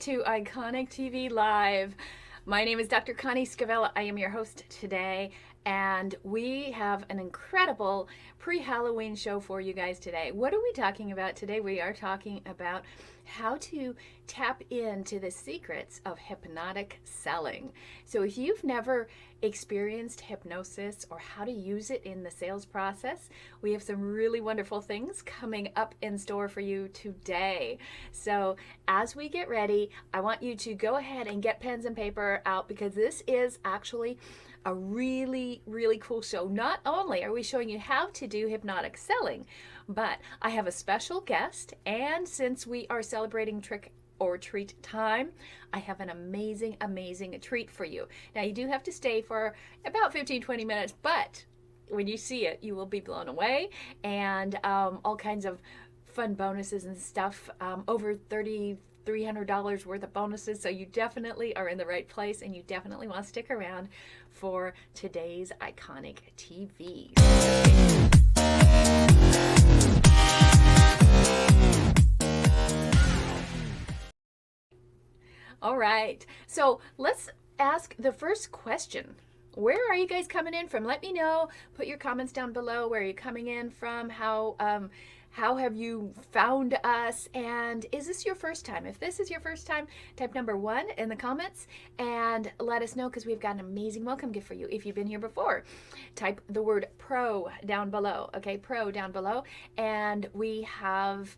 to Iconic TV Live. My name is Dr. Connie Scavella. I am your host today, and we have an incredible pre-Halloween show for you guys today. What are we talking about today? We are talking about how to tap into the secrets of hypnotic selling. So if you've never experienced hypnosis or how to use it in the sales process, we have some really wonderful things coming up in store for you today. So as we get ready, I want you to go ahead and get pens and paper out, because this is actually a really, really cool show. Not only are we showing you how to do hypnotic selling, but I have a special guest, and since we are celebrating trick or treat time, I have an amazing, amazing treat for you. Now, you do have to stay for about 15-20 minutes, but when you see it, you will be blown away, and all kinds of fun bonuses and stuff, over $300 worth of bonuses. So you definitely are in the right place, and you definitely want to stick around for today's Iconic TV. All right, so let's ask the first question. Where are you guys coming in from? Let me know. Put your comments down below. Where are you coming in from? How have you found us? And is this your first time? If this is your first time, type number 1 in the comments and let us know, because we've got an amazing welcome gift for you. If you've been here before, type the word pro down below. Okay, pro down below. And we have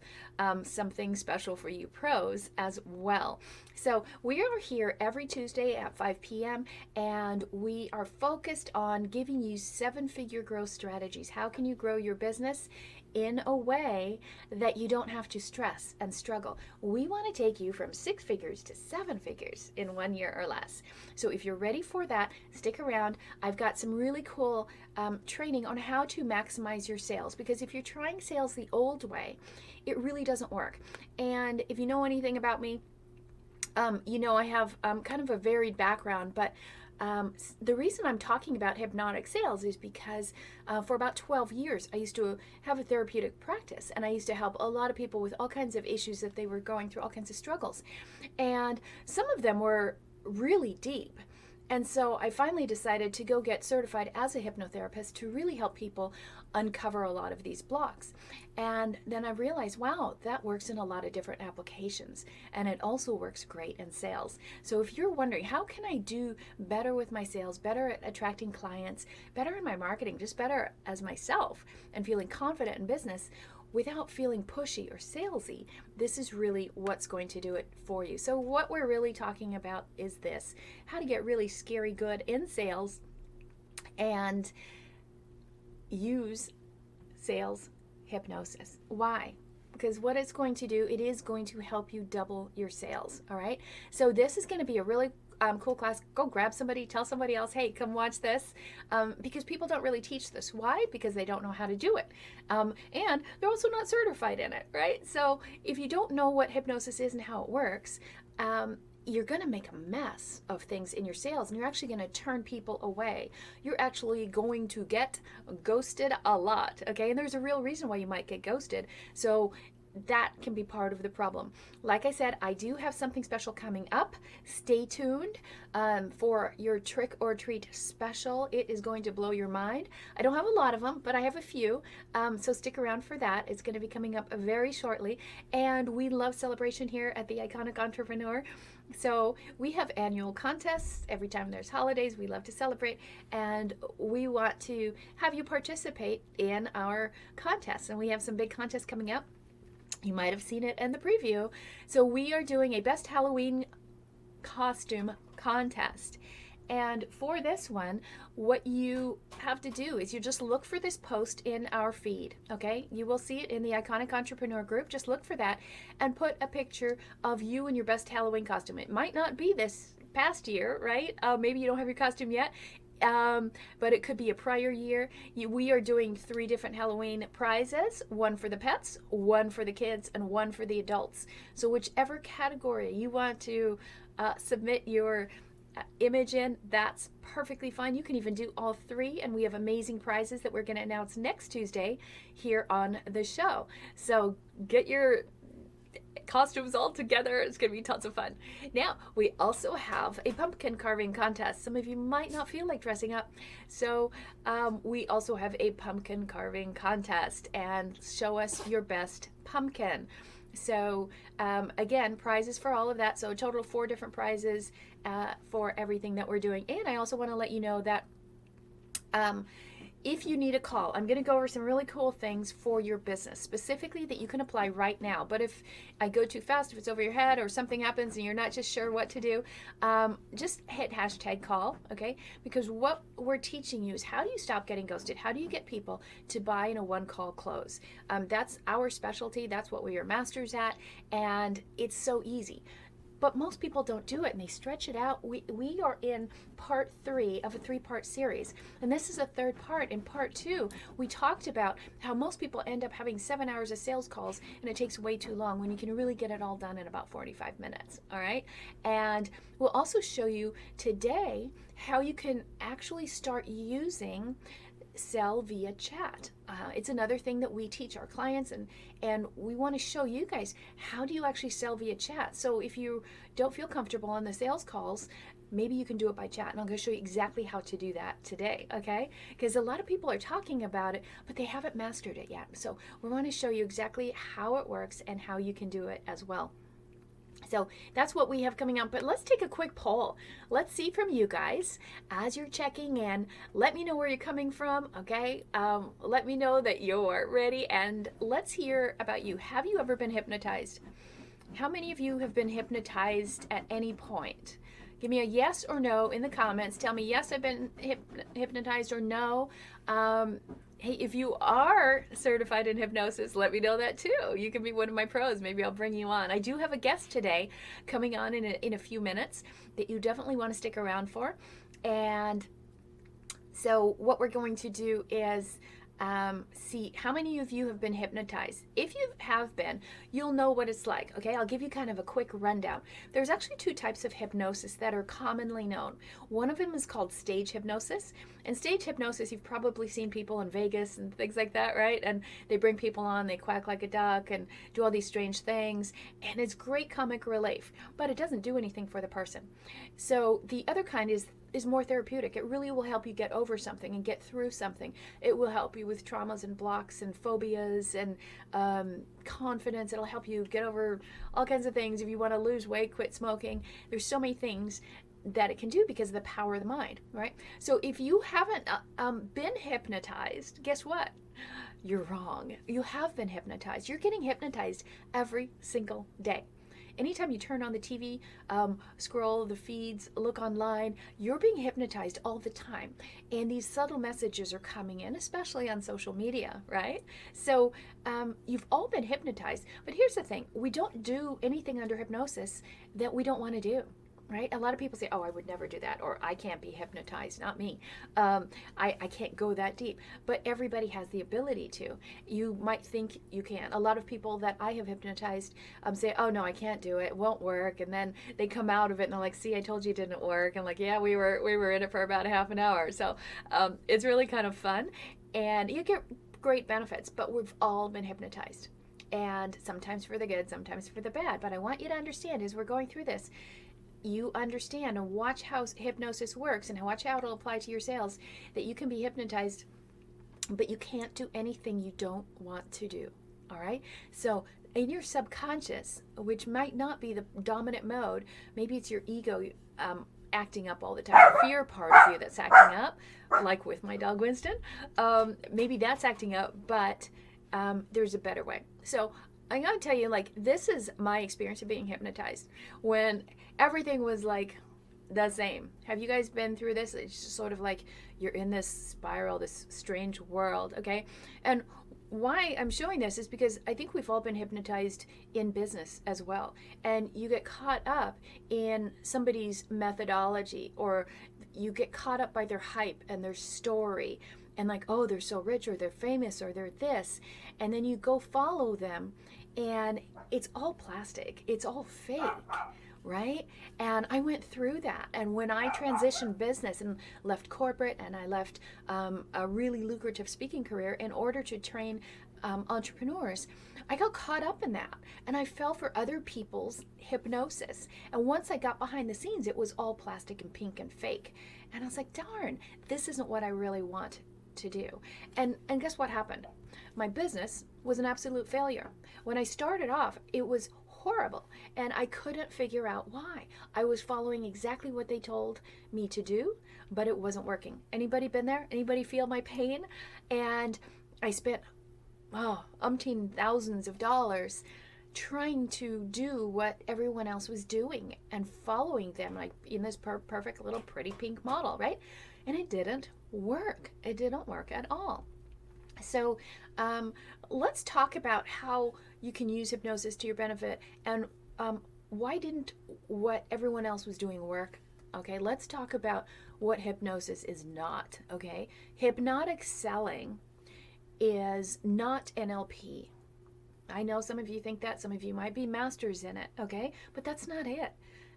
something special for you pros as well. So we are here every Tuesday at 5 p.m. and we are focused on giving you 7-figure growth strategies. How can you grow your business in a way that you don't have to stress and struggle? We want to take you from 6 figures to 7 figures in 1 year or less. So if you're ready for that, stick around. I've got some really cool training on how to maximize your sales, because if you're trying sales the old way, it really doesn't work. And if you know anything about me, you know I have kind of a varied background, but the reason I'm talking about hypnotic sales is because for about 12 years, I used to have a therapeutic practice, and I used to help a lot of people with all kinds of issues that they were going through, all kinds of struggles. And some of them were really deep. And so I finally decided to go get certified as a hypnotherapist to really help people uncover a lot of these blocks. And then I realized, wow, that works in a lot of different applications. And it also works great in sales. So if you're wondering, how can I do better with my sales, better at attracting clients, better in my marketing, just better as myself and feeling confident in business without feeling pushy or salesy, this is really what's going to do it for you. So what we're really talking about is this: how to get really scary good in sales and use sales hypnosis. Why? Because what it's going to do, it is going to help you double your sales. All right. So this is going to be a really cool class. Go grab somebody, tell somebody else, hey, come watch this, because people don't really teach this. Why? Because they don't know how to do it, and they're also not certified in it, right? So if you don't know what hypnosis is and how it works, you're going to make a mess of things in your sales, and you're actually going to turn people away. You're actually going to get ghosted a lot, okay? And there's a real reason why you might get ghosted. So that can be part of the problem. Like I said, I do have something special coming up. Stay tuned for your trick or treat special. It is going to blow your mind. I don't have a lot of them, but I have a few. So stick around for that. It's going to be coming up very shortly. And we love celebration here at the Iconic Entrepreneur. So we have annual contests every time there's holidays. We love to celebrate, and we want to have you participate in our contests. And we have some big contests coming up. You might have seen it in the preview. So we are doing a best Halloween costume contest. And for this one, what you have to do is you just look for this post in our feed, okay? You will see it in the Iconic Entrepreneur group. Just look for that and put a picture of you in your best Halloween costume. It might not be this past year, right? Maybe you don't have your costume yet. But it could be a prior year. We are doing 3 different Halloween prizes, 1 for the pets, 1 for the kids, and 1 for the adults. So whichever category you want to submit your image in, that's perfectly fine. You can even do all 3, and we have amazing prizes that we're going to announce next Tuesday here on the show. So get your costumes all together. It's going to be tons of fun. Now, we also have a pumpkin carving contest. Some of you might not feel like dressing up. So we also have a pumpkin carving contest, and show us your best pumpkin. So again, prizes for all of that. So a total of 4 different prizes for everything that we're doing. And I also want to let you know that if you need a call, I'm going to go over some really cool things for your business, specifically that you can apply right now. But if I go too fast, if it's over your head or something happens and you're not just sure what to do, just hit #call, okay? Because what we're teaching you is, how do you stop getting ghosted? How do you get people to buy in a one-call close? That's our specialty. That's what we are masters at, and it's so easy. But most people don't do it, and they stretch it out. We are in part 3 of a 3-part series, and this is a 3rd part. In part 2, we talked about how most people end up having 7 hours of sales calls, and it takes way too long when you can really get it all done in about 45 minutes, all right? And we'll also show you today how you can actually start using sell via chat. It's another thing that we teach our clients, and we want to show you guys, how do you actually sell via chat? So if you don't feel comfortable on the sales calls, maybe you can do it by chat, and I'm going to show you exactly how to do that today, okay? Because a lot of people are talking about it, but they haven't mastered it yet. So we want to show you exactly how it works and how you can do it as well. So that's what we have coming up. But let's take a quick poll. Let's see from you guys as you're checking in. Let me know where you're coming from, okay? Let me know that you're ready, and let's hear about you. Have you ever been hypnotized? How many of you have been hypnotized at any point? Give me a yes or no in the comments. Tell me, yes, I've been hypnotized, or no. Hey, if you are certified in hypnosis, let me know that too. You can be one of my pros. Maybe I'll bring you on. I do have a guest today coming on in a few minutes that you definitely want to stick around for. And so what we're going to do is see how many of you have been hypnotized. If you have been, you'll know what it's like. Okay, I'll give you kind of a quick rundown. There's actually 2 types of hypnosis that are commonly known. One of them is called stage hypnosis. And stage hypnosis, you've probably seen people in Vegas and things like that, right? And they bring people on, they quack like a duck and do all these strange things, and it's great comic relief, but it doesn't do anything for the person. So the other kind is more therapeutic. It really will help you get over something and get through something. It will help you with traumas and blocks and phobias and confidence. It'll help you get over all kinds of things. If you want to lose weight, quit smoking, there's so many things that it can do because of the power of the mind, right? So if you haven't been hypnotized, guess what? You're wrong. You have been hypnotized. You're getting hypnotized every single day. Anytime you turn on the TV, scroll the feeds, look online, you're being hypnotized all the time. And these subtle messages are coming in, especially on social media, right? So you've all been hypnotized. But here's the thing. We don't do anything under hypnosis that we don't want to do. Right? A lot of people say, oh, I would never do that, or I can't be hypnotized, not me. I can't go that deep. But everybody has the ability to. You might think you can. A lot of people that I have hypnotized say, oh, no, I can't do it. It won't work. And then they come out of it and they're like, see, I told you it didn't work. And like, yeah, we were in it for about half an hour. So it's really kind of fun. And you get great benefits, but we've all been hypnotized. And sometimes for the good, sometimes for the bad. But I want you to understand, as we're going through this, you understand and watch how hypnosis works and watch how it'll apply to your sales, that you can be hypnotized, but you can't do anything you don't want to do. All right? So in your subconscious, which might not be the dominant mode, maybe it's your ego acting up all the time, fear part of you that's acting up, like with my dog Winston. Maybe that's acting up, but there's a better way. So I'm going to tell you, like, this is my experience of being hypnotized when everything was like the same. Have you guys been through this? It's just sort of like you're in this spiral, this strange world, okay? And why I'm showing this is because I think we've all been hypnotized in business as well. And you get caught up in somebody's methodology, or you get caught up by their hype and their story. And like, oh, they're so rich, or they're famous, or they're this. And then you go follow them, and it's all plastic. It's all fake, right? And I went through that. And when I transitioned business and left corporate, and I left a really lucrative speaking career in order to train entrepreneurs, I got caught up in that and I fell for other people's hypnosis. And once I got behind the scenes, it was all plastic and pink and fake. And I was like, darn, this isn't what I really want to do. And guess what happened? My business was an absolute failure. When I started off, it was horrible and I couldn't figure out why. I was following exactly what they told me to do, but it wasn't working. Anybody been there? Anybody feel my pain? And I spent umpteen thousands of dollars trying to do what everyone else was doing and following them, like in this perfect little pretty pink model, right? And it didn't work. It didn't work at all. So let's talk about how you can use hypnosis to your benefit and why didn't what everyone else was doing work. Okay, let's talk about what hypnosis is not. Okay, hypnotic selling is not NLP. I know some of you think that, some of you might be masters in it, okay? But that's not it,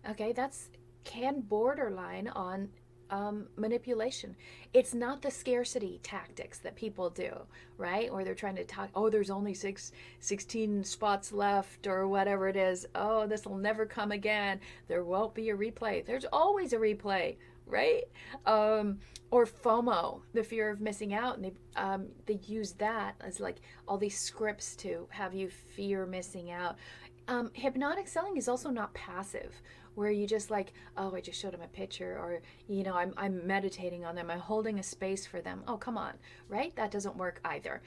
okay? That's can borderline on manipulation. It's not the scarcity tactics that people do, right? Or they're trying to talk, oh, there's only 16 spots left or whatever it is. Oh, this will never come again. There won't be a replay. There's always a replay, right? Or FOMO, the fear of missing out, and they use that as like all these scripts to have you fear missing out. Hypnotic selling is also not passive, where you just like, oh, I just showed them a picture, or I'm meditating on them, I'm holding a space for them. Oh, come on, right? That doesn't work either.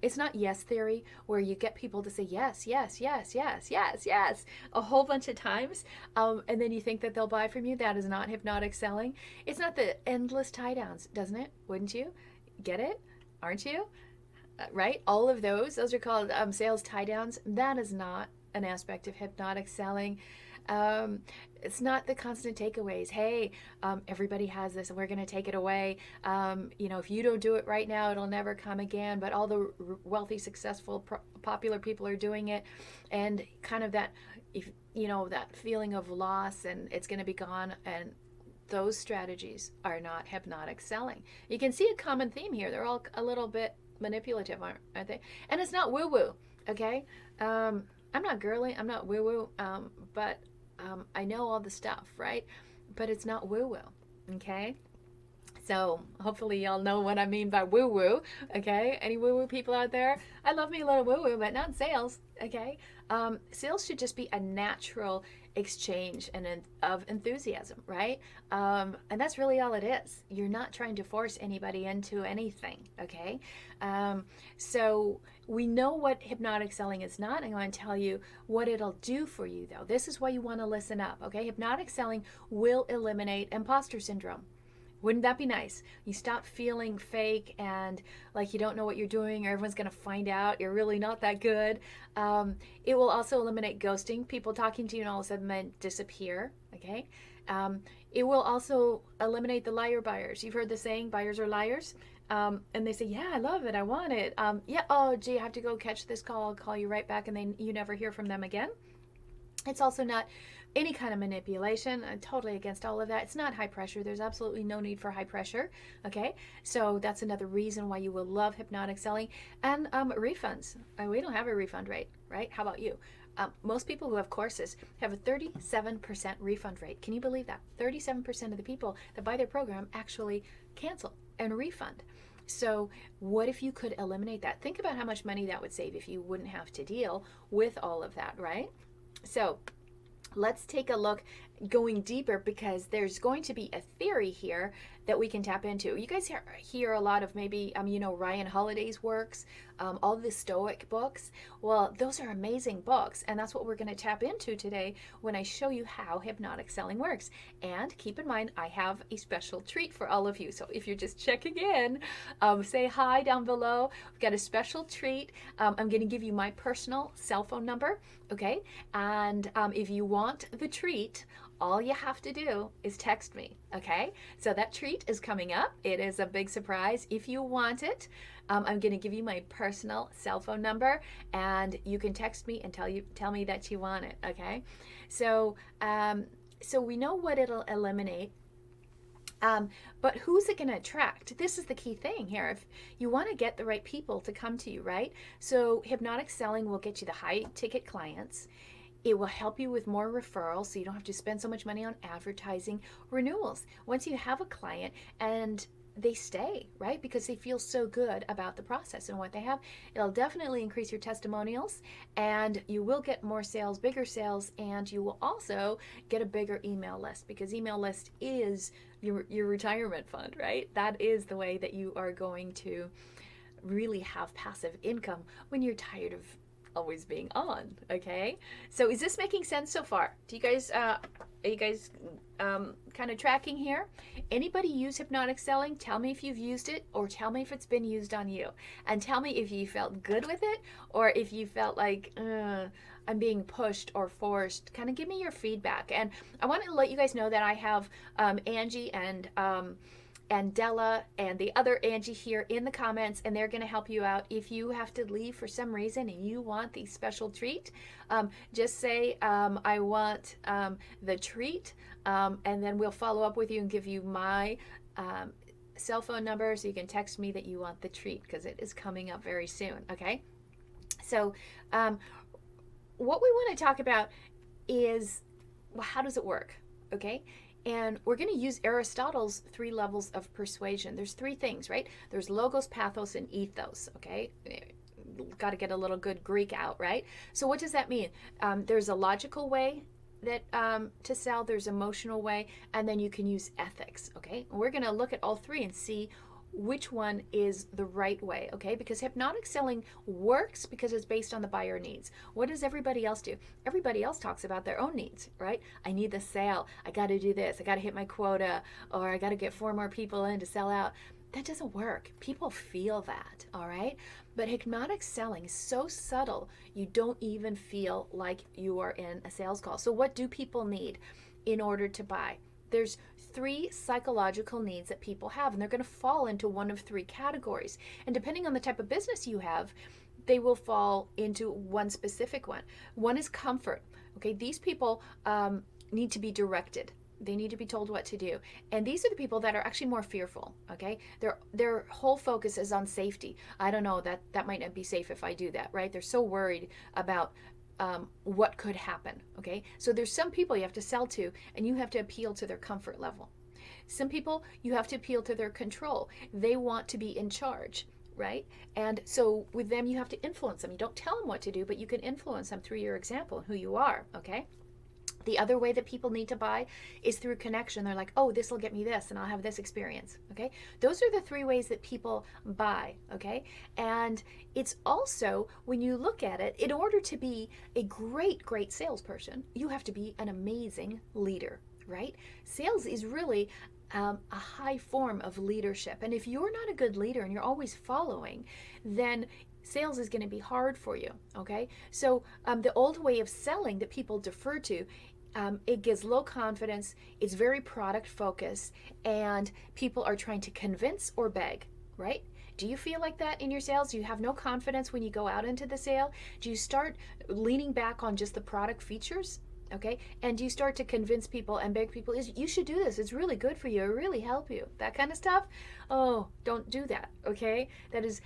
It's not yes theory, where you get people to say yes, yes, yes, yes, yes, yes, a whole bunch of times, and then you think that they'll buy from you. That is not hypnotic selling. It's not the endless tie downs, doesn't it? Wouldn't you? Get it? Aren't you? Right? All of those are called sales tie downs. That is not an aspect of hypnotic selling. It's not the constant takeaways. Hey, everybody has this and we're going to take it away. If you don't do it right now, it'll never come again. But all the wealthy, successful, popular people are doing it. And kind of that, that feeling of loss and it's going to be gone. And those strategies are not hypnotic selling. You can see a common theme here. They're all a little bit manipulative, aren't they? And it's not woo-woo, okay? I'm not girly, I'm not woo-woo, but I know all the stuff, right? But it's not woo-woo, okay? So hopefully y'all know what I mean by woo-woo, okay? Any woo-woo people out there? I love me a little woo-woo, but not sales, okay? Sales should just be a natural exchange of enthusiasm, right? And that's really all it is. You're not trying to force anybody into anything, okay? So we know what hypnotic selling is not. I'm going to tell you what it'll do for you, though. This is why you want to listen up, okay? Hypnotic selling will eliminate imposter syndrome. Wouldn't that be nice? You stop feeling fake and like you don't know what you're doing or everyone's going to find out you're really not that good. It will also eliminate ghosting, people talking to you and all of a sudden then disappear, okay? It will also eliminate the liar buyers. You've heard the saying, buyers are liars. And they say, yeah, I love it, I want it. Yeah, oh, gee, I have to go catch this call, I'll call you right back, and then you never hear from them again. It's also not any kind of manipulation. I'm totally against all of that. It's not high pressure. There's absolutely no need for high pressure. Okay, so that's another reason why you will love hypnotic selling. And refunds. We don't have a refund rate, right? How about you? Most people who have courses have a 37% refund rate. Can you believe that? 37% of the people that buy their program actually cancel and refund. So what if you could eliminate that? Think about how much money that would save if you wouldn't have to deal with all of that, right? So let's take a look going deeper, because there's going to be a theory here that we can tap into. You guys hear a lot of maybe, Ryan Holiday's works, all the Stoic books. Well, those are amazing books, and that's what we're going to tap into today when I show you how hypnotic selling works. And keep in mind, I have a special treat for all of you. So if you're just checking in, say hi down below. We've got a special treat. I'm going to give you my personal cell phone number, okay? And if you want the treat, all you have to do is text me, okay? So that treat is coming up. It is a big surprise. If you want it, I'm going to give you my personal cell phone number, and you can text me and tell me that you want it, okay? So we know what it'll eliminate. But who's it going to attract? This is the key thing here. If you want to get the right people to come to you, right? So hypnotic selling will get you the high ticket clients. It will help you with more referrals so you don't have to spend so much money on advertising. Renewals. Once you have a client and they stay, right? Because they feel so good about the process and what they have. It'll definitely increase your testimonials, and you will get more sales, bigger sales, and you will also get a bigger email list, because email list is your retirement fund, right? That is the way that you are going to really have passive income when you're tired of always being on. Okay, so is this making sense so far? Do you guys are you guys kind of tracking here? Anybody use hypnotic selling? Tell me if you've used it, or tell me if it's been used on you, and tell me if you felt good with it, or if you felt like I'm being pushed or forced. Kind of give me your feedback. And I want to let you guys know that I have Angie and Della and the other Angie here in the comments, and they're going to help you out. If you have to leave for some reason and you want the special treat, just say, I want the treat, and then we'll follow up with you and give you my cell phone number so you can text me that you want the treat, because it is coming up very soon. Okay, so what we want to talk about is, well, how does it work? Okay, and we're going to use Aristotle's 3 levels of persuasion. There's 3 things, right? There's logos, pathos, and ethos, okay? Got to get a little good Greek out, right? So what does that mean? There's a logical way that to sell, there's emotional way, and then you can use ethics, okay? And we're going to look at all 3 and see which one is the right way, okay? Because hypnotic selling works because it's based on the buyer needs. What does everybody else do? Everybody else talks about their own needs, right? I need the sale. I got to do this. I got to hit my quota, or I got to get 4 more people in to sell out. That doesn't work. People feel that, all right? But hypnotic selling is so subtle, you don't even feel like you are in a sales call. So what do people need in order to buy? There's 3 psychological needs that people have, and they're going to fall into one of 3 categories. And depending on the type of business you have, they will fall into one specific one. One is comfort. Okay, these people need to be directed. They need to be told what to do. And these are the people that are actually more fearful, okay? Their whole focus is on safety. I don't know, that might not be safe if I do that, right? They're so worried about what could happen, okay? So there's some people you have to sell to, and you have to appeal to their comfort level. Some people you have to appeal to their control. They want to be in charge, right? And so with them, you have to influence them. You don't tell them what to do, but you can influence them through your example and who you are, okay? The other way that people need to buy is through connection. They're like, oh, this will get me this, and I'll have this experience, okay? Those are the 3 ways that people buy, okay? And it's also, when you look at it, in order to be a great salesperson, you have to be an amazing leader, right? Sales is really a high form of leadership. And if you're not a good leader and you're always following, then sales is going to be hard for you, okay? So the old way of selling that people defer to, it gives low confidence, it's very product focused, and people are trying to convince or beg, right? Do you feel like that in your sales? Do you have no confidence when you go out into the sale? Do you start leaning back on just the product features? Okay, and do you start to convince people and beg people, you should do this, it's really good for you, it'll really help you, that kind of stuff? Oh, don't do that, okay? That is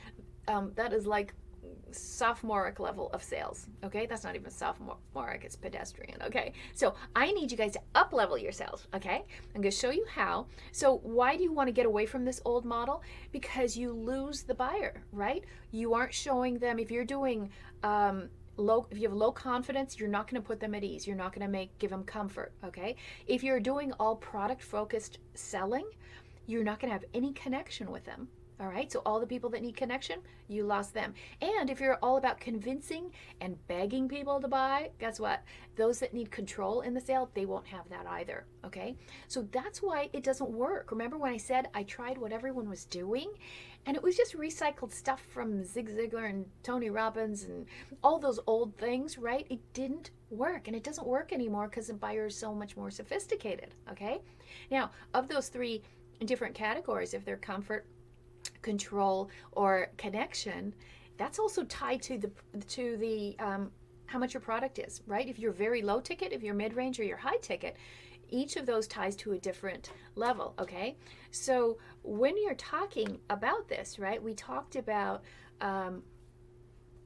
like sophomoric level of sales, okay? That's not even sophomoric, it's pedestrian, okay? So I need you guys to up level your sales, okay? I'm going to show you how. So why do you want to get away from this old model? Because you lose the buyer, right? You aren't showing them, if you're doing if you have low confidence, you're not going to put them at ease. You're not going to give them comfort, okay? If you're doing all product focused selling, you're not going to have any connection with them. All right, so all the people that need connection, you lost them. And if you're all about convincing and begging people to buy, guess what? Those that need control in the sale, they won't have that either, okay? So that's why it doesn't work. Remember when I said I tried what everyone was doing? And it was just recycled stuff from Zig Zigler and Tony Robbins and all those old things, right? It didn't work, and it doesn't work anymore because the buyer is so much more sophisticated, okay? Now, of those 3 different categories, if they're comfort, control, or connection, that's also tied to the how much your product is, right? If you're very low ticket, if you're mid-range, or you're high ticket, Each of those ties to a different level, okay? So when you're talking about this, right, we talked about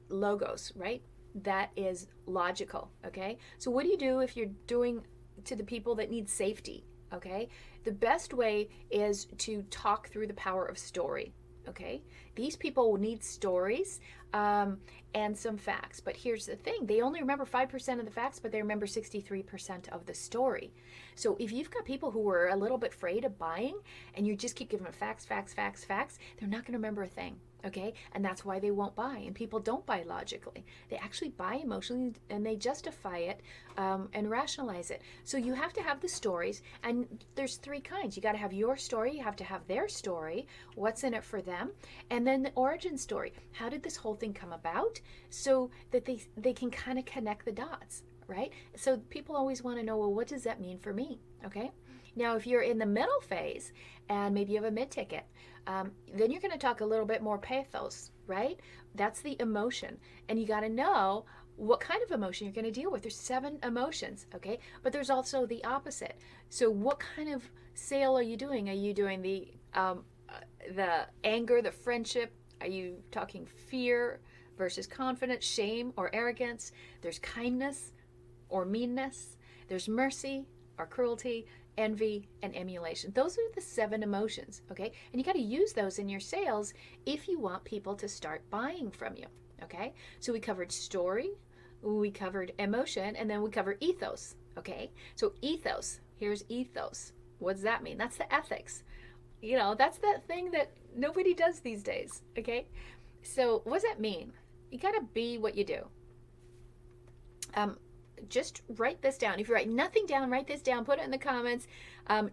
logos, right? That is logical, okay? So what do you do if you're doing to the people that need safety, okay? The best way is to talk through the power of story, okay? These people need stories and some facts. But here's the thing. They only remember 5% of the facts, but they remember 63% of the story. So if you've got people who are a little bit afraid of buying and you just keep giving them facts, they're not going to remember a thing. Okay, and that's why they won't buy. And people don't buy logically. They actually buy emotionally, and they justify it and rationalize it. So you have to have the stories, and there's three kinds. You got to have your story, you have to have their story, what's in it for them, and then the origin story. How did this whole thing come about? So that they can kind of connect the dots, right? So people always want to know, well, what does that mean for me? Okay. Now, if you're in the middle phase and maybe you have a mid-ticket, then you're going to talk a little bit more pathos, right? That's the emotion. And you got to know what kind of emotion you're going to deal with. There's 7 emotions, okay? But there's also the opposite. So what kind of sale are you doing? Are you doing the anger, the friendship? Are you talking fear versus confidence, shame or arrogance? There's kindness or meanness. There's mercy or cruelty, envy, and emulation. Those are the 7 emotions, okay? And you got to use those in your sales if you want people to start buying from you, okay? So we covered story, we covered emotion, and then we covered ethos, okay? So ethos, here's ethos. What does that mean? That's the ethics. You know, that's that thing that nobody does these days, okay? So what does that mean? You got to be what you do. Just write this down. If you write nothing down, write this down, put it in the comments.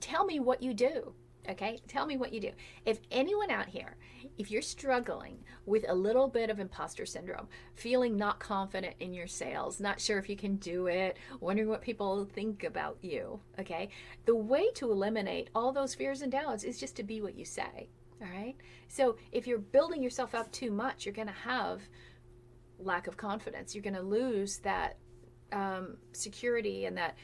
Tell me what you do. Okay? Tell me what you do. If anyone out here, if you're struggling with a little bit of imposter syndrome, feeling not confident in your sales, not sure if you can do it, wondering what people think about you, okay? The way to eliminate all those fears and doubts is just to be what you say. All right? So if you're building yourself up too much, you're going to have lack of confidence. You're going to lose that security and that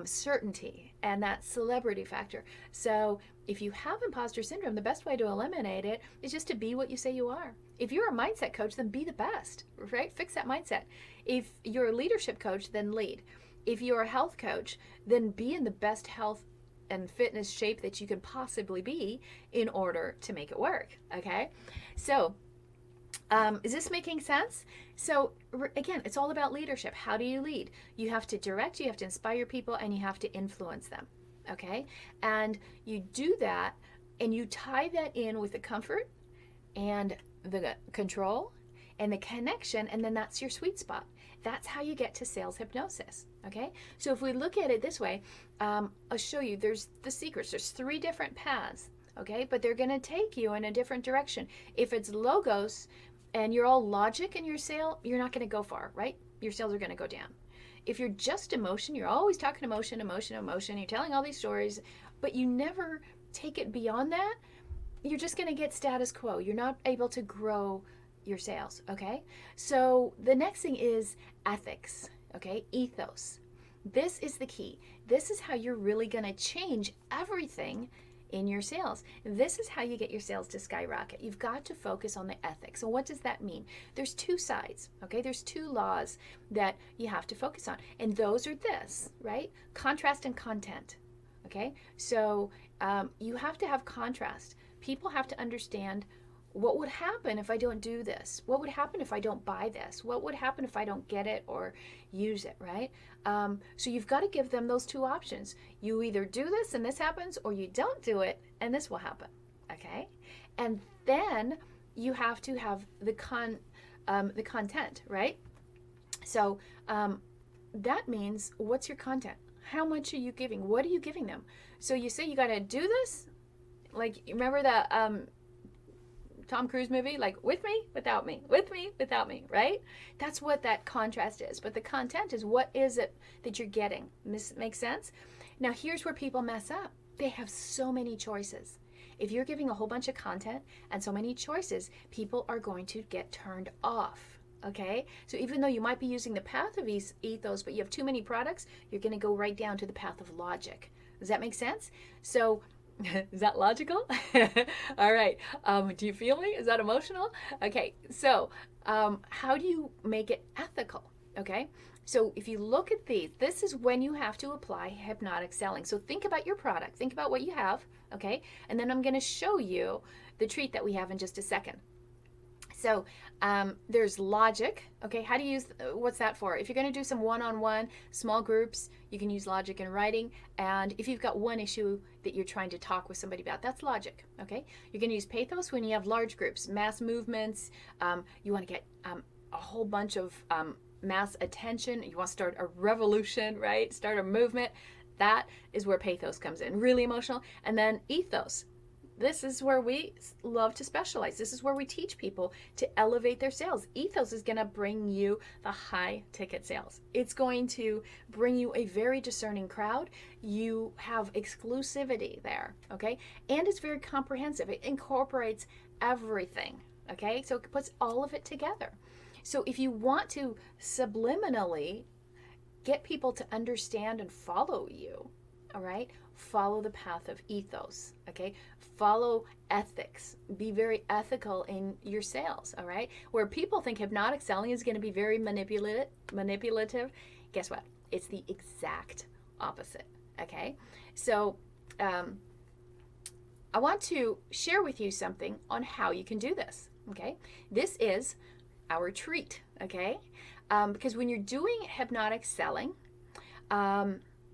certainty and that celebrity factor. So if you have imposter syndrome, the best way to eliminate it is just to be what you say you are. If you're a mindset coach, then be the best, right? Fix that mindset. If you're a leadership coach, then lead. If you're a health coach, then be in the best health and fitness shape that you can possibly be in order to make it work, okay? So is this making sense? So again, it's all about leadership. How do you lead? You have to direct, you have to inspire people, and you have to influence them, okay? And you do that, and you tie that in with the comfort and the control and the connection, and then that's your sweet spot. That's how you get to sales hypnosis, okay? So if we look at it this way, I'll show you, there's the secrets. There's 3 different paths, okay? But they're going to take you in a different direction. If it's logos, and you're all logic in your sale, you're not going to go far, right? Your sales are going to go down. If you're just emotion, you're always talking emotion, you're telling all these stories, but you never take it beyond that, you're just going to get status quo. You're not able to grow your sales, okay? So the next thing is ethics, okay? Ethos. This is the key. This is how you're really going to change everything in your sales. This is how you get your sales to skyrocket. You've got to focus on the ethics. So what does that mean? There's 2 sides, okay? There's 2 laws that you have to focus on. And those are this, right? Contrast and content, okay? So you have to have contrast. People have to understand what would happen if I don't do this? What would happen if I don't buy this? What would happen if I don't get it or use it, right? So you've got to give them those 2 options. You either do this and this happens, or you don't do it and this will happen, okay? And then you have to have the content, right? So that means, what's your content? How much are you giving? What are you giving them? So you say you got to do this, like, remember the Tom Cruise movie, like, with me, without me, with me, without me, right? That's what that contrast is. But the content is, what is it that you're getting? This makes sense? Now, here's where people mess up. They have so many choices. If you're giving a whole bunch of content and so many choices, people are going to get turned off, okay? So even though you might be using the path of ethos, but you have too many products, you're going to go right down to the path of logic, Does that make sense? So, is that logical? All right. Do you feel me? Is that emotional? Okay. So, how do you make it ethical? Okay. So, if you look at these, this is when you have to apply hypnotic selling. So, think about your product, think about what you have. Okay. And then I'm going to show you the treat that we have in just a second. So there's logic. Okay, how do you use, what's that for? If you're going to do some one-on-one small groups, you can use logic in writing. And if you've got one issue that you're trying to talk with somebody about, that's logic. Okay, you're going to use pathos when you have large groups, mass movements. You want to get a whole bunch of mass attention. You want to start a revolution, right? Start a movement. That is where pathos comes in, really emotional. And then ethos. This is where we love to specialize. This is where we teach people to elevate their sales. Ethos is going to bring you the high ticket sales. It's going to bring you a very discerning crowd. You have exclusivity there, okay? And it's very comprehensive. It incorporates everything, okay? So it puts all of it together. So if you want to subliminally get people to understand and follow you, all right, follow the path of ethos, okay? Follow ethics. Be very ethical in your sales, all right? Where people think hypnotic selling is going to be very manipulative, guess what? It's the exact opposite, okay? So I want to share with you something on how you can do this, okay? This is our treat, okay? Because when you're doing hypnotic selling,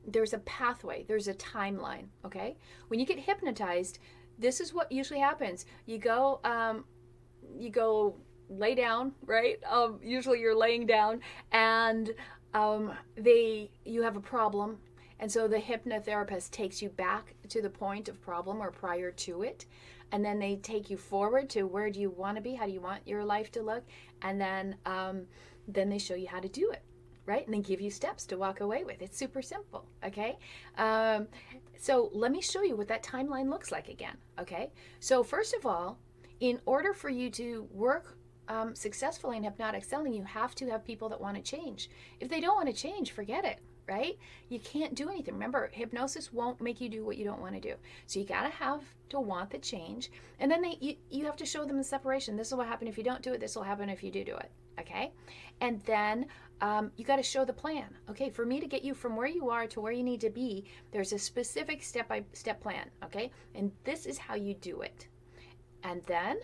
there's a pathway, there's a timeline, okay? When you get hypnotized, this is what usually happens. You go lay down, right? Usually you're laying down, and you have a problem, and so the hypnotherapist takes you back to the point of problem or prior to it, and then they take you forward to where do you want to be, how do you want your life to look, and then they show you how to do it. Right? And then give you steps to walk away with. It's super simple, okay? So let me show you what that timeline looks like again, okay? So first of all, in order for you to work successfully in hypnotic selling, you have to have people that want to change. If they don't want to change, forget it, right? You can't do anything. Remember, hypnosis won't make you do what you don't want to do. So you got to have to want the change. And then you have to show them the separation. This is what happen if you don't do it. This will happen if you do it, okay? And then you got to show the plan. Okay, for me to get you from where you are to where you need to be, there's a specific step-by-step plan, okay? And this is how you do it. And then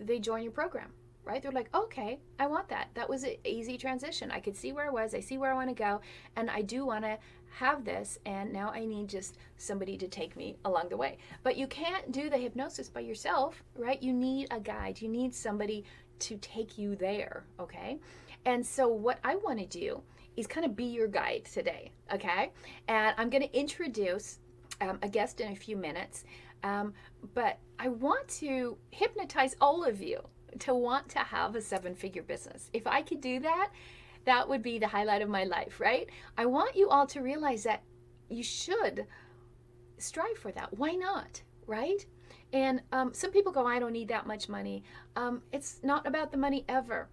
they join your program, right? They're like, okay, I want that. That was an easy transition. I could see where I was. I see where I want to go. And I do want to have this. And now I need just somebody to take me along the way. But you can't do the hypnosis by yourself, right? You need a guide. You need somebody to take you there, okay? And so what I want to do is kind of be your guide today, okay? And I'm going to introduce a guest in a few minutes, but I want to hypnotize all of you to want to have a 7-figure business. If I could do that, that would be the highlight of my life, right? I want you all to realize that you should strive for that. Why not, right? And some people go, I don't need that much money. It's not about the money ever,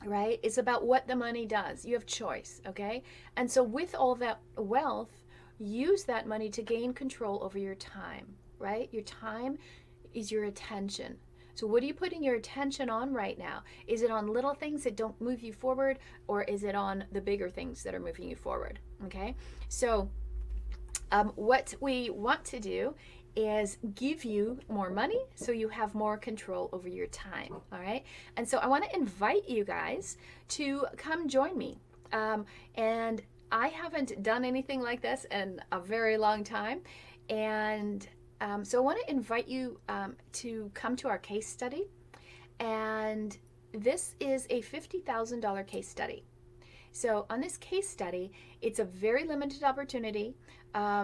right? It's about what the money does. You have choice, okay? And so with all that wealth, use that money to gain control over your time, right? Your time is your attention. So what are you putting your attention on right now? Is it on little things that don't move you forward, or is it on the bigger things that are moving you forward, okay? So what we want to do is give you more money so you have more control over your time, all right? And so I want to invite you guys to come join me. And I haven't done anything like this in a very long time. And so I want to invite you to come to our case study. And this is a $50,000 case study. So on this case study, it's a very limited opportunity.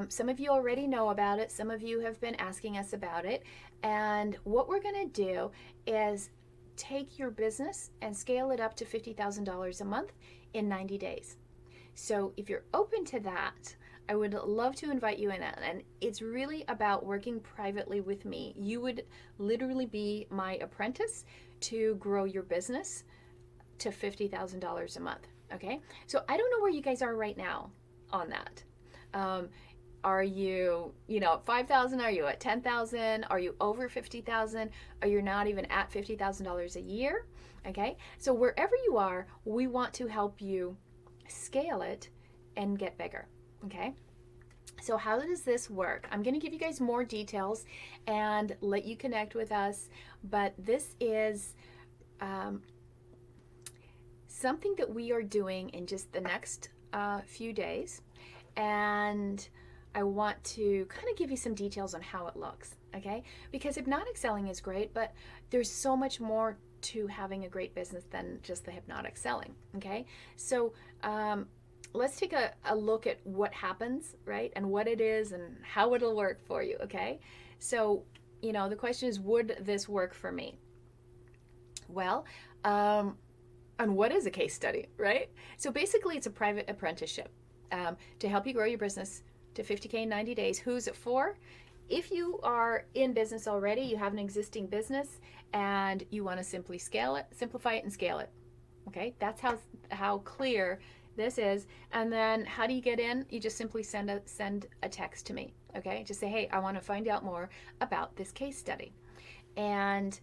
Some of you already know about it. Some of you have been asking us about it. And what we're going to do is take your business and scale it up to $50,000 a month in 90 days. So if you're open to that, I would love to invite you in. And it's really about working privately with me. You would literally be my apprentice to grow your business to $50,000 a month. Okay, so I don't know where you guys are right now on that. Are you, at 5,000? Are you at 10,000? Are you over 50,000? Are you not even at $50,000 a year? Okay. So wherever you are, we want to help you scale it and get bigger. Okay. So how does this work? I'm going to give you guys more details and let you connect with us, but this is something that we are doing in just the next few days, and I want to kind of give you some details on how it looks, okay? Because hypnotic selling is great, but there's so much more to having a great business than just the hypnotic selling, okay? So let's take a look at what happens, right? And what it is and how it'll work for you, okay? So, the question is, would this work for me? Well, and what is a case study, right? So basically, it's a private apprenticeship to help you grow your business to 50K in 90 days. Who's it for? If you are in business already, you have an existing business, and you want to simply scale it, simplify it, and scale it. Okay, that's how clear this is. And then how do you get in? You just simply send a text to me. Okay, just say, hey, I want to find out more about this case study. And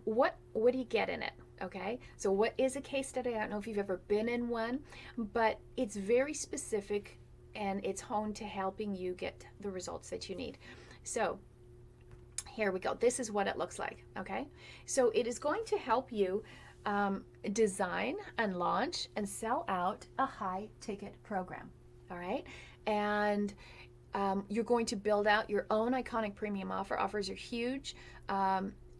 what do you get in it? Okay, so what is a case study? I don't know if you've ever been in one, but it's very specific and it's honed to helping you get the results that you need. So here we go. This is what it looks like. Okay, so it is going to help you design and launch and sell out a high ticket program. All right, and you're going to build out your own iconic premium offer. Offers are huge.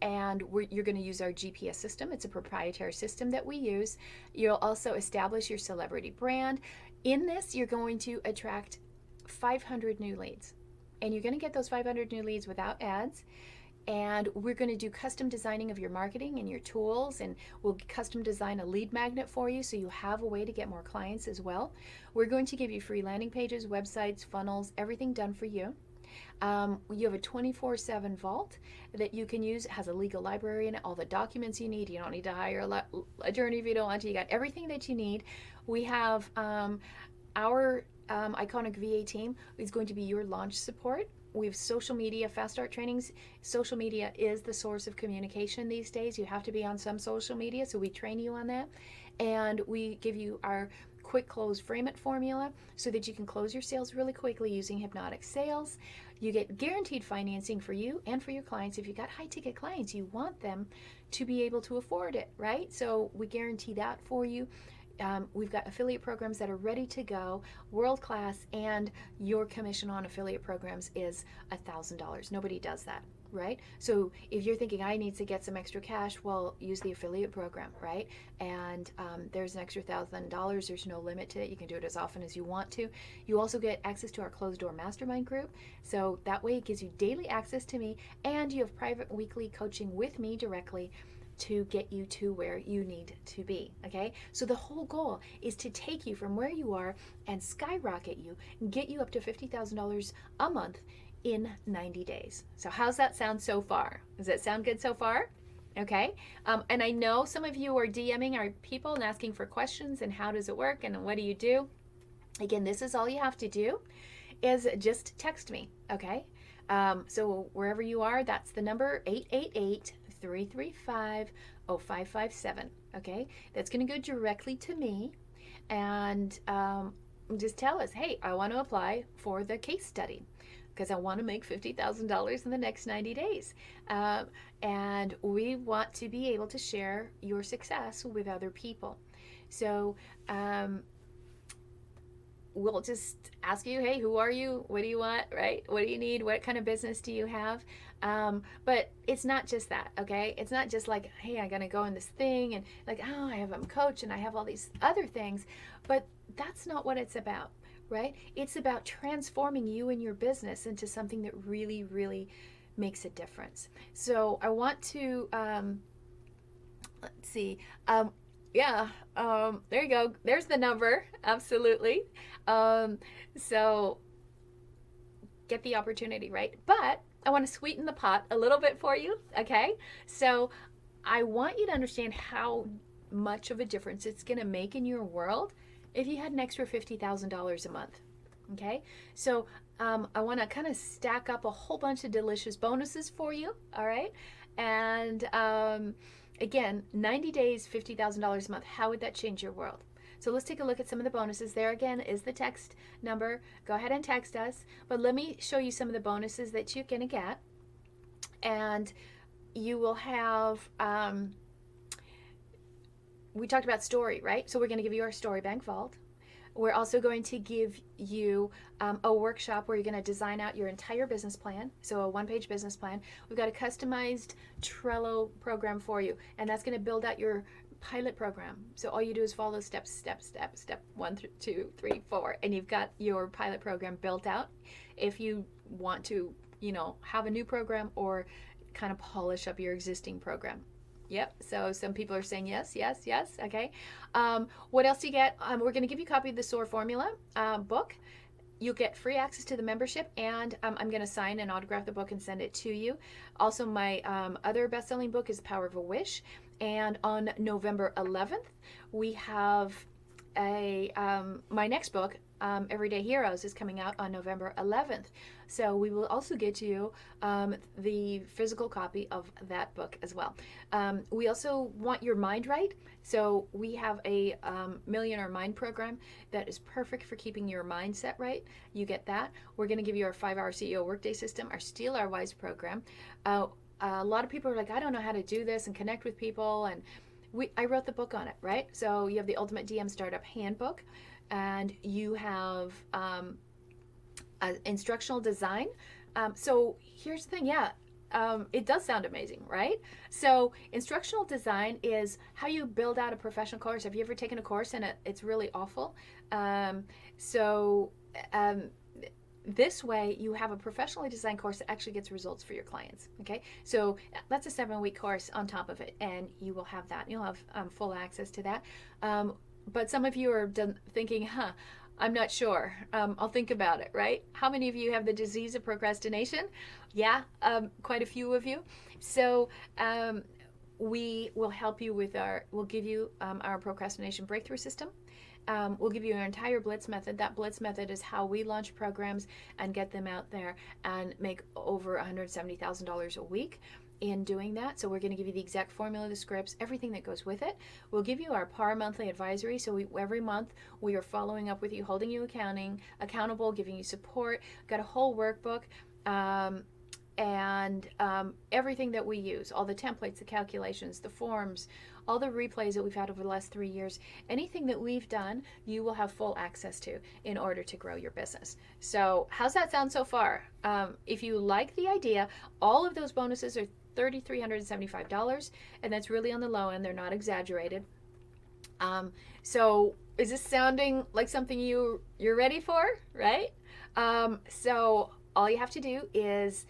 And you're going to use our GPS system. It's a proprietary system that we use. You'll also establish your celebrity brand. In this, you're going to attract 500 new leads. And you're going to get those 500 new leads without ads. And we're going to do custom designing of your marketing and your tools. And we'll custom design a lead magnet for you so you have a way to get more clients as well. We're going to give you free landing pages, websites, funnels, everything done for you. You have a 24/7 vault that you can use. It has a legal library in it, all the documents you need. You don't need to hire a attorney if you don't want to. You got everything that you need. We have our iconic VA team is going to be your launch support. We have social media, fast start trainings. Social media is the source of communication these days. You have to be on some social media, so we train you on that. And we give you our quick close frame it formula so that you can close your sales really quickly using hypnotic sales. You get guaranteed financing for you and for your clients. If you got high ticket clients, you want them to be able to afford it, right? So we guarantee that for you. We've got affiliate programs that are ready to go, world class, and your commission on affiliate programs is $1,000. Nobody does that, right? So if you're thinking I need to get some extra cash, well, use the affiliate program, right? And there's an extra $1,000. There's no limit to it. You can do it as often as you want to. You also get access to our closed door mastermind group. So that way it gives you daily access to me, and you have private weekly coaching with me directly to get you to where you need to be. Okay, so the whole goal is to take you from where you are and skyrocket you and get you up to $50,000 a month in 90 days. So how's that sound so far? Does that sound good so far? Okay, and I know some of you are DMing our people and asking for questions and how does it work and what do you do? Again, this is all you have to do is just text me. Okay, so wherever you are, that's the number 888-335-0557. Okay, that's going to go directly to me, and just tell us, hey, I want to apply for the case study because I want to make $50,000 in the next 90 days. And we want to be able to share your success with other people. So we'll just ask you, hey, who are you? What do you want, right? What do you need? What kind of business do you have? But it's not just that, okay? It's not just like, hey, I'm going to go in this thing and like, oh, I have a coach and I have all these other things. But that's not what it's about, right? It's about transforming you and your business into something that really, really makes a difference. So I want to, let's see, there you go. There's the number. Absolutely. So get the opportunity, right? But I want to sweeten the pot a little bit for you. Okay. So I want you to understand how much of a difference it's going to make in your world if you had an extra $50,000 a month. Okay, so I want to kind of stack up a whole bunch of delicious bonuses for you. All right, and again, 90 days, $50,000 a month. How would that change your world? So let's take a look at some of the bonuses. There again is the text number. Go ahead and text us. But let me show you some of the bonuses that you're going to get. And you will have, we talked about story, right? So we're going to give you our story bank vault. We're also going to give you a workshop where you're going to design out your entire business plan. So a one-page business plan. We've got a customized Trello program for you, and that's going to build out your pilot program. So all you do is follow step 1 through 2, 3, 4, and you've got your pilot program built out. If you want to, have a new program or kind of polish up your existing program. Yep. So some people are saying yes. Okay. What else do you get? We're going to give you a copy of the SOAR Formula book. You'll get free access to the membership, and I'm going to sign and autograph the book and send it to you. Also, my other best-selling book is Power of a Wish. And on November 11th, we have my next book, Everyday Heroes, is coming out on November 11th. So we will also get you the physical copy of that book as well. We also want your mind right. So we have a Millionaire Mind program that is perfect for keeping your mindset right. You get that. We're going to give you our 5-hour CEO workday system, our Steal Our Wise program. A lot of people are like, I don't know how to do this and connect with people. And I wrote the book on it, right? So you have the Ultimate DM Startup Handbook, and you have instructional design. So here's the thing, it does sound amazing, right? So instructional design is how you build out a professional course. Have you ever taken a course and it's really awful? This way you have a professionally designed course that actually gets results for your clients. Okay, so that's a 7-week course on top of it, and you will have that. You'll have full access to that. But some of you are thinking, I'm not sure. I'll think about it, right? How many of you have the disease of procrastination? Yeah, quite a few of you. So we will help you with we'll give you our procrastination breakthrough system. We'll give you an entire Blitz method. That Blitz method is how we launch programs and get them out there and make over $170,000 a week in doing that. So we're going to give you the exact formula, the scripts, everything that goes with it. We'll give you our PAR monthly advisory. So every month we are following up with you, holding you accountable, giving you support. Got a whole workbook. And everything that we use, all the templates, the calculations, the forms, all the replays that we've had over the last 3 years, anything that we've done, you will have full access to in order to grow your business. So how's that sound so far? If you like the idea, all of those bonuses are $3,375, and that's really on the low end. They're not exaggerated. So is this sounding like something you're ready for, right? So all you have to do is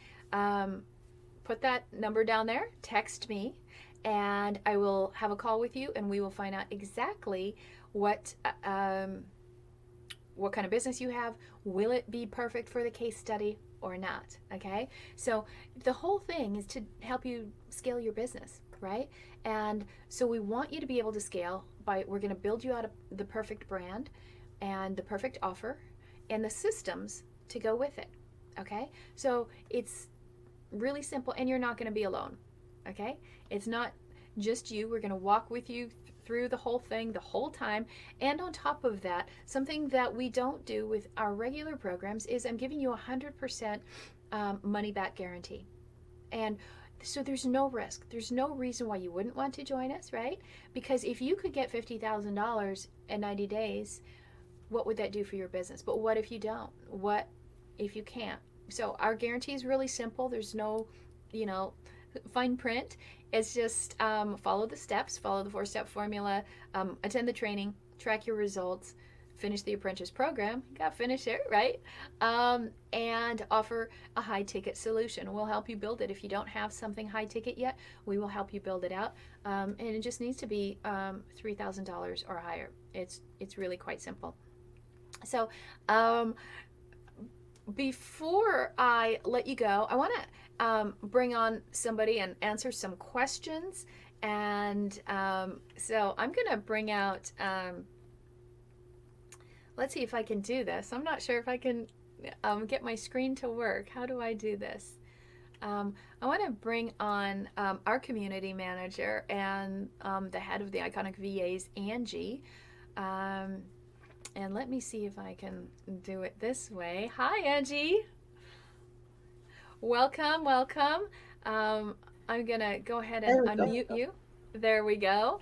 put that number down there, text me, and I will have a call with you, and we will find out exactly what kind of business you have. Will it be perfect for the case study or not? Okay, so the whole thing is to help you scale your business, right? And so we want you to be able to scale we're going to build you out the perfect brand and the perfect offer and the systems to go with it. Okay, so it's really simple, and you're not going to be alone. Okay, it's not just you. We're going to walk with you through the whole thing the whole time. And on top of that, something that we don't do with our regular programs is I'm giving you 100% money back guarantee. And so there's no risk. There's no reason why you wouldn't want to join us, right? Because if you could get $50,000 in 90 days, what would that do for your business? But what if you don't? What if you can't? So our guarantee is really simple. There's no, fine print. It's just follow the steps, follow the 4-step formula, attend the training, track your results, finish the apprentice program. You got to finish it, right? And offer a high ticket solution. We'll help you build it. If you don't have something high ticket yet, we will help you build it out. And it just needs to be $3,000 or higher. It's really quite simple. So before I let you go, I want to bring on somebody and answer some questions. And so I'm going to bring out, let's see if I can do this. I'm not sure if I can get my screen to work. How do I do this? I want to bring on our community manager and the head of the Iconic VAs, Angie. And let me see if I can do it this way. Hi, Angie. Welcome, welcome. I'm going to go ahead and unmute you. There we go.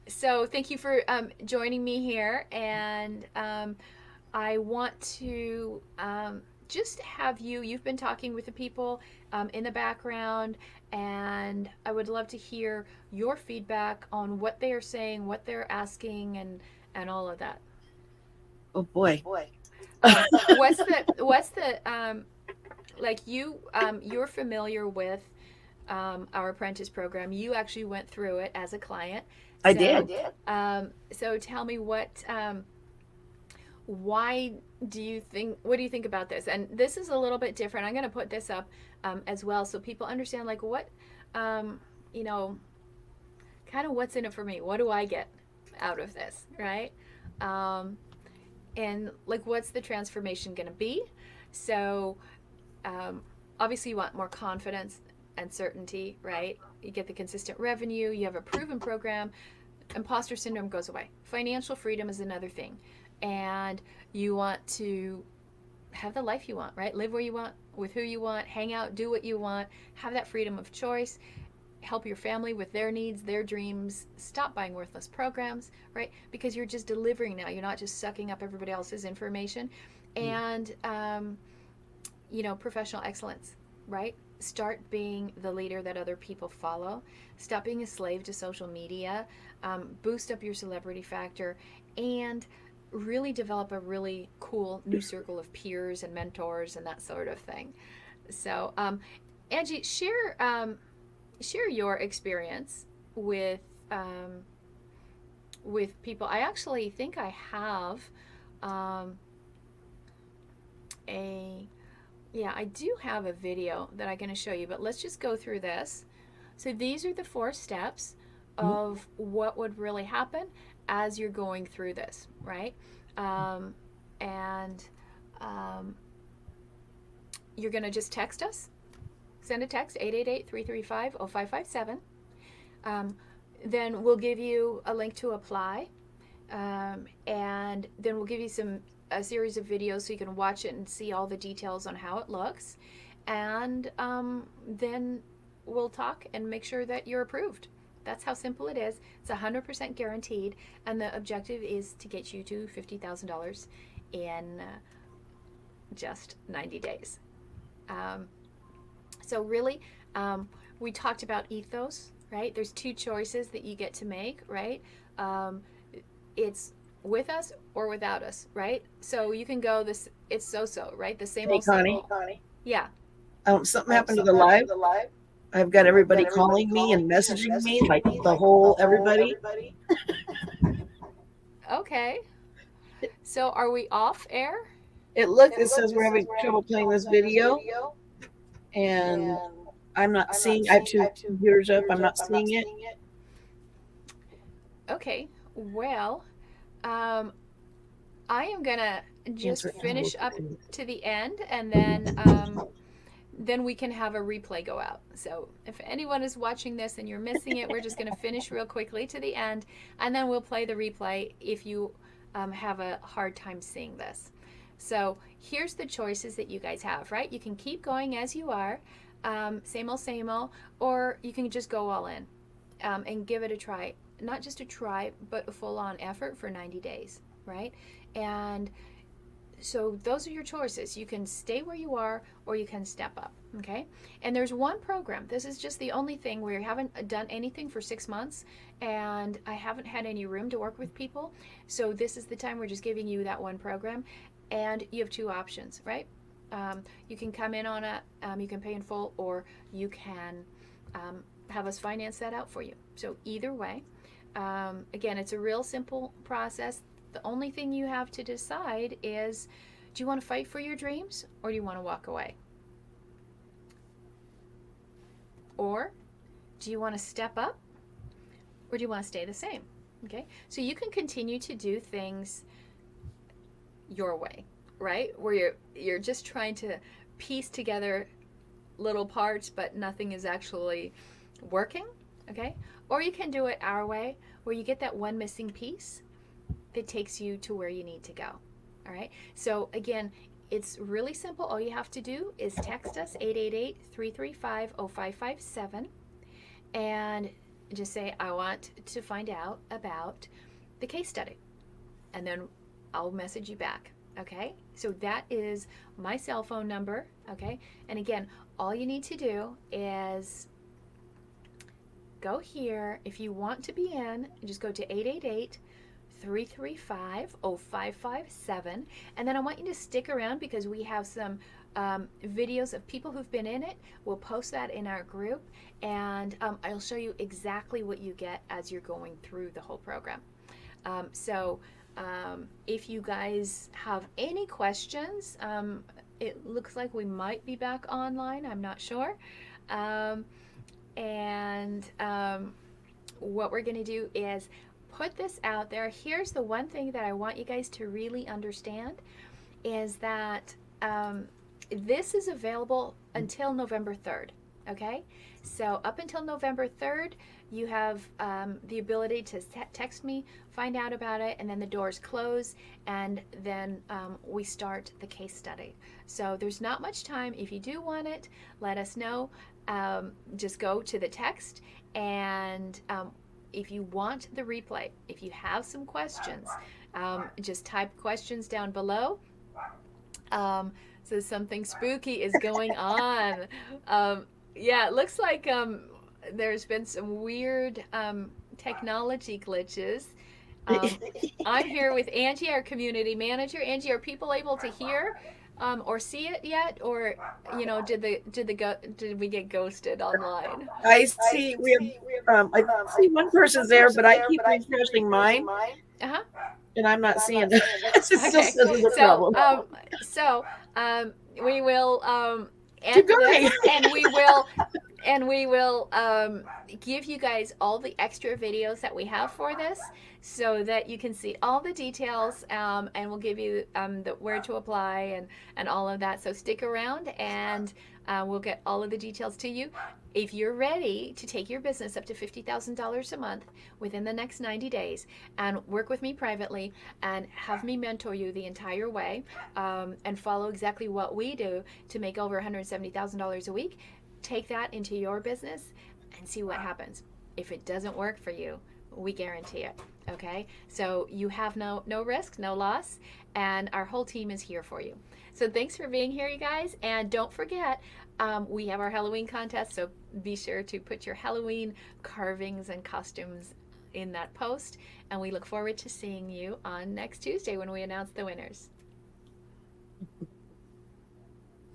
So thank you for joining me here. And I want to just have you've been talking with the people in the background, and I would love to hear your feedback on what they are saying, what they're asking, and all of that. Oh boy. What's the like you're familiar with our apprentice program. You actually went through it as a client. I did. So tell me what why do you think, what do you think about this? And this is a little bit different. I'm going to put this up as well so people understand like what you know, kind of what's in it for me. What do I get out of this, right? And like what's the transformation going to be? So obviously you want more confidence and certainty, right? You get the consistent revenue, you have a proven program, imposter syndrome goes away. Financial freedom is another thing. And you want to have the life you want, right? Live where you want, with who you want, hang out, do what you want, have that freedom of choice, help your family with their needs, their dreams, stop buying worthless programs, right? Because you're just delivering now. You're not just sucking up everybody else's information. And, you know, professional excellence, right? Start being the leader that other people follow. Stop being a slave to social media. Boost up your celebrity factor, and really develop a really cool new circle of peers and mentors and that sort of thing. So, Angie, share your experience with people. I actually think I have I do have a video that I'm going to show you, but let's just go through this. So these are the 4 steps of what would really happen as you're going through this, right? You're going to just text us. Send a text, 888-335-0557. Then we'll give you a link to apply. And then we'll give you a series of videos so you can watch it and see all the details on how it looks. And then we'll talk and make sure that you're approved. That's how simple it is. It's 100% guaranteed. And the objective is to get you to $50,000 in just 90 days. So really, we talked about ethos, right? There's 2 choices that you get to make, right? It's with us or without us, right? So you can go this, it's so-so, right? The same old, same old. Connie. Yeah. Something happened to the live. I've got everybody calling me and messaging me, like the whole everybody. Okay. So are we off air? It says we're having trouble playing this video, and I'm not seeing. I have 2 computers up. I'm not seeing it. Okay. Well, I am gonna just finish up to the end, and then we can have a replay go out. So if anyone is watching this and you're missing it, we're just going to finish real quickly to the end, and then we'll play the replay if you have a hard time seeing this. So here's the choices that you guys have, right? You can keep going as you are, same old, or you can just go all in and give it a try. Not just a try, but a full-on effort for 90 days, right? And so those are your choices. You can stay where you are, or you can step up, okay? And there's one program. This is just the only thing where you haven't done anything for 6 months, and I haven't had any room to work with people. So this is the time we're just giving you that one program, and you have 2 options, right? You can come in on it, you can pay in full, or you can have us finance that out for you. So either way, again, it's a real simple process. The only thing you have to decide is, do you want to fight for your dreams, or do you want to walk away? Or do you want to step up, or do you want to stay the same? Okay, so you can continue to do things your way, right? Where you're just trying to piece together little parts, but nothing is actually working, okay? Or you can do it our way, where you get that one missing piece that takes you to where you need to go. All right. So again, it's really simple. All you have to do is text us 888-335-0557 and just say, I want to find out about the case study. And then I'll message you back. Okay. So that is my cell phone number. Okay. And again, all you need to do is go here. If you want to be in, just go to 888-335-0557. And then I want you to stick around because we have some videos of people who've been in it. We'll post that in our group, and I'll show you exactly what you get as you're going through the whole program. If you guys have any questions, it looks like we might be back online. I'm not sure. What we're going to do is put this out there. Here's the one thing that I want you guys to really understand is that this is available until November 3rd. Okay? So up until November 3rd, you have the ability to text me, find out about it, and then the doors close, and then we start the case study. So there's not much time. If you do want it, let us know. Just go to the text, and if you want the replay, if you have some questions, just type questions down below. So something spooky is going on. Yeah, it looks like there's been some weird technology glitches. I'm here with Angie, our community manager. Angie, are people able to hear or see it yet, or did we get ghosted online? I see I see one person's there, but I keep refreshing mine. Uh-huh. And I'm not seeing it. It still says there's a problem. We will end this, and we will give you guys all the extra videos that we have for this, so that you can see all the details, and we'll give you where to apply and all of that. So stick around, and we'll get all of the details to you. If you're ready to take your business up to $50,000 a month within the next 90 days and work with me privately and have me mentor you the entire way, and follow exactly what we do to make over $170,000 a week, take that into your business and see what happens. If it doesn't work for you, we guarantee it. Okay? So you have no risk, no loss, and our whole team is here for you. So thanks for being here, you guys. And don't forget, we have our Halloween contest, so be sure to put your Halloween carvings and costumes in that post. And we look forward to seeing you on next Tuesday when we announce the winners.